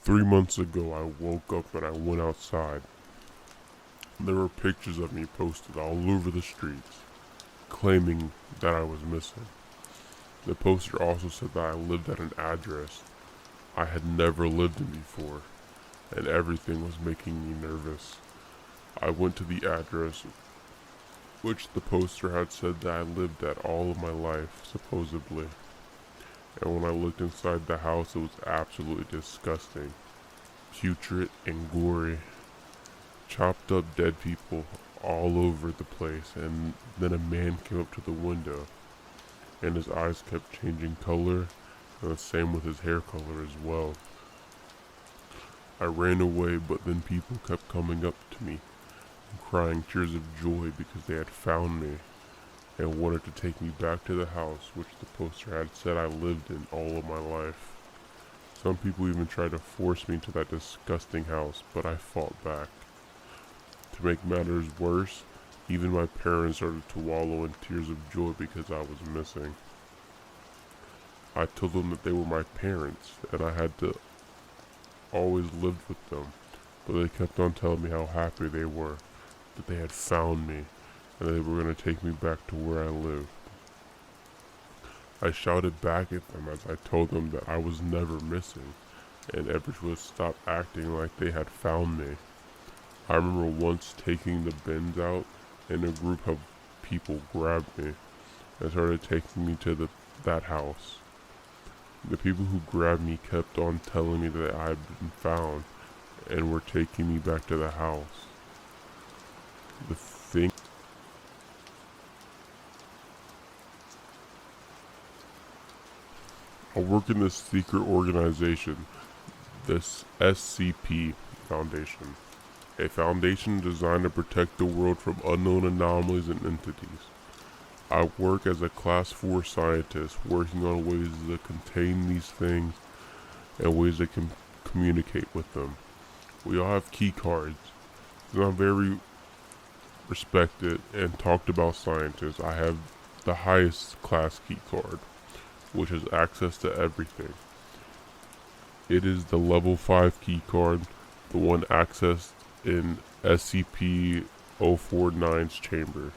3 months ago, I woke up and I went outside. There were pictures of me posted all over the streets, claiming that I was missing. The poster also said that I lived at an address I had never lived in before, and everything was making me nervous. I went to the address, which the poster had said that I lived at all of my life, supposedly. And when I looked inside the house, it was absolutely disgusting, putrid and gory. Chopped up dead people all over the place, and then a man came up to the window, and his eyes kept changing color, and the same with his hair color as well. I ran away, but then people kept coming up to me and crying tears of joy because they had found me and wanted to take me back to the house which the poster had said I lived in all of my life. Some people even tried to force me into that disgusting house, but I fought back. To make matters worse, even my parents started to wallow in tears of joy because I was missing. I told them that they were my parents and I had to always lived with them, but they kept on telling me how happy they were, that they had found me, and they were going to take me back to where I lived. I shouted back at them as I told them that I was never missing, and everyone would stop acting like they had found me. I remember once taking the bins out, and a group of people grabbed me and started taking me to that house. The people who grabbed me kept on telling me that I had been found and were taking me back to the house. The thing I work in this secret organization, this SCP Foundation, a foundation designed to protect the world from unknown anomalies and entities. I work as a Class 4 scientist, working on ways to contain these things and ways that can communicate with them. We all have key cards, and I'm very respected and talked about scientist. I have the highest class key card, which has access to everything. It is the level 5 key card, the one accessed in SCP-049's chamber.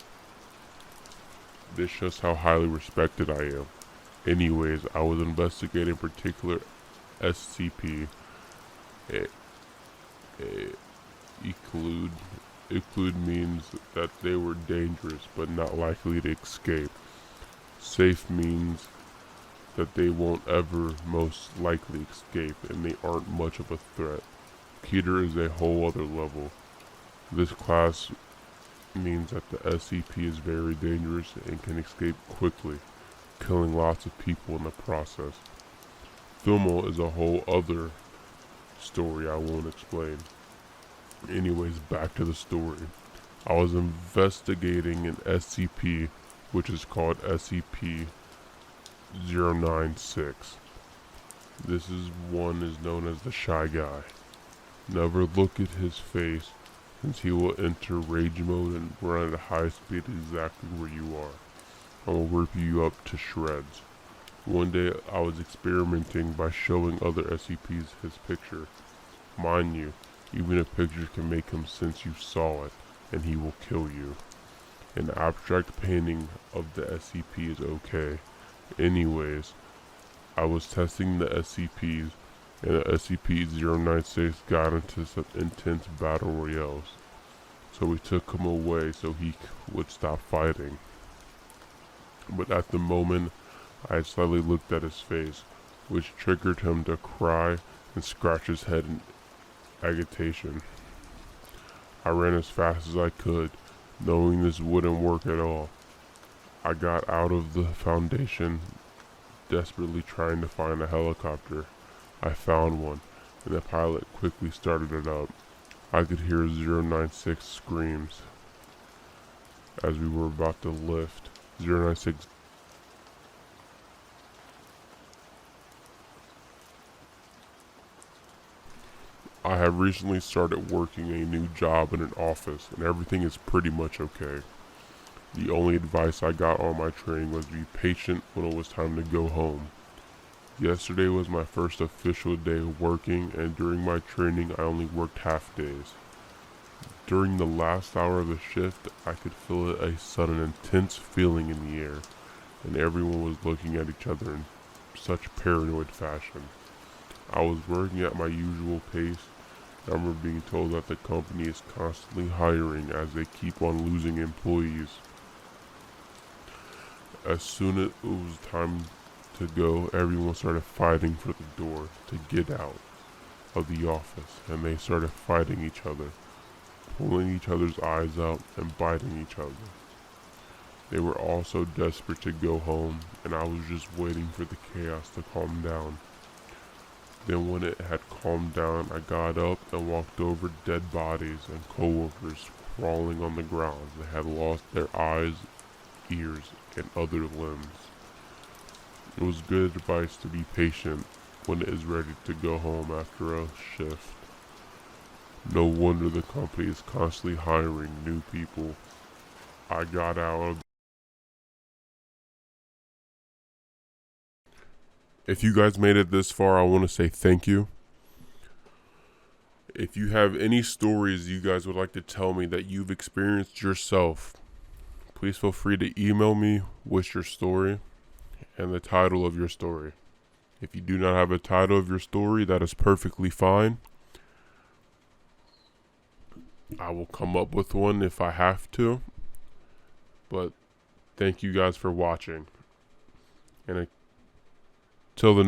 This shows how highly respected I am. Anyways, I was investigating a particular SCP. Include means that they were dangerous but not likely to escape. Safe means that they won't ever most likely escape and they aren't much of a threat. Peter is a whole other level. This class means that the SCP is very dangerous and can escape quickly, killing lots of people in the process. Thermal is a whole other story I won't explain. Anyways, back to the story. I was investigating an SCP, which is called SCP-096. This one is known as the Shy Guy. Never look at his face, since he will enter rage mode and run at high speed exactly where you are, and will rip you up to shreds. One day I was experimenting by showing other SCPs his picture. Mind you, even a picture can make him sense you saw it, and he will kill you. An abstract painting of the SCP is okay. Anyways, I was testing the SCPs, and the SCP-096 got into some intense battle royales. So we took him away so he would stop fighting. But at the moment, I slightly looked at his face, which triggered him to cry and scratch his head in agitation. I ran as fast as I could, knowing this wouldn't work at all. I got out of the Foundation, desperately trying to find a helicopter. I found one, and the pilot quickly started it up. I could hear 096 screams. As we were about to lift, 096 I have recently started working a new job in an office, and everything is pretty much okay. The only advice I got on my training was to be patient when it was time to go home. Yesterday was my first official day working, and during my training I only worked half days. During the last hour of the shift, I could feel a sudden intense feeling in the air, and everyone was looking at each other in such paranoid fashion. I was working at my usual pace. I remember being told that the company is constantly hiring as they keep on losing employees. As soon as it was time to go, everyone started fighting for the door to get out of the office, and they started fighting each other, pulling each other's eyes out and biting each other. They were all so desperate to go home, and I was just waiting for the chaos to calm down. Then when it had calmed down, I got up and walked over dead bodies and coworkers crawling on the ground. They had lost their eyes, ears, and other limbs. It was good advice to be patient when it is ready to go home after a shift. No wonder the company is constantly hiring new people. I got out of. If you guys made it this far, I want to say thank you. If you have any stories you guys would like to tell me that you've experienced yourself, please feel free to email me with your story and the title of your story. If you do not have a title of your story, that is perfectly fine. I will come up with one if I have to. But thank you guys for watching. And until the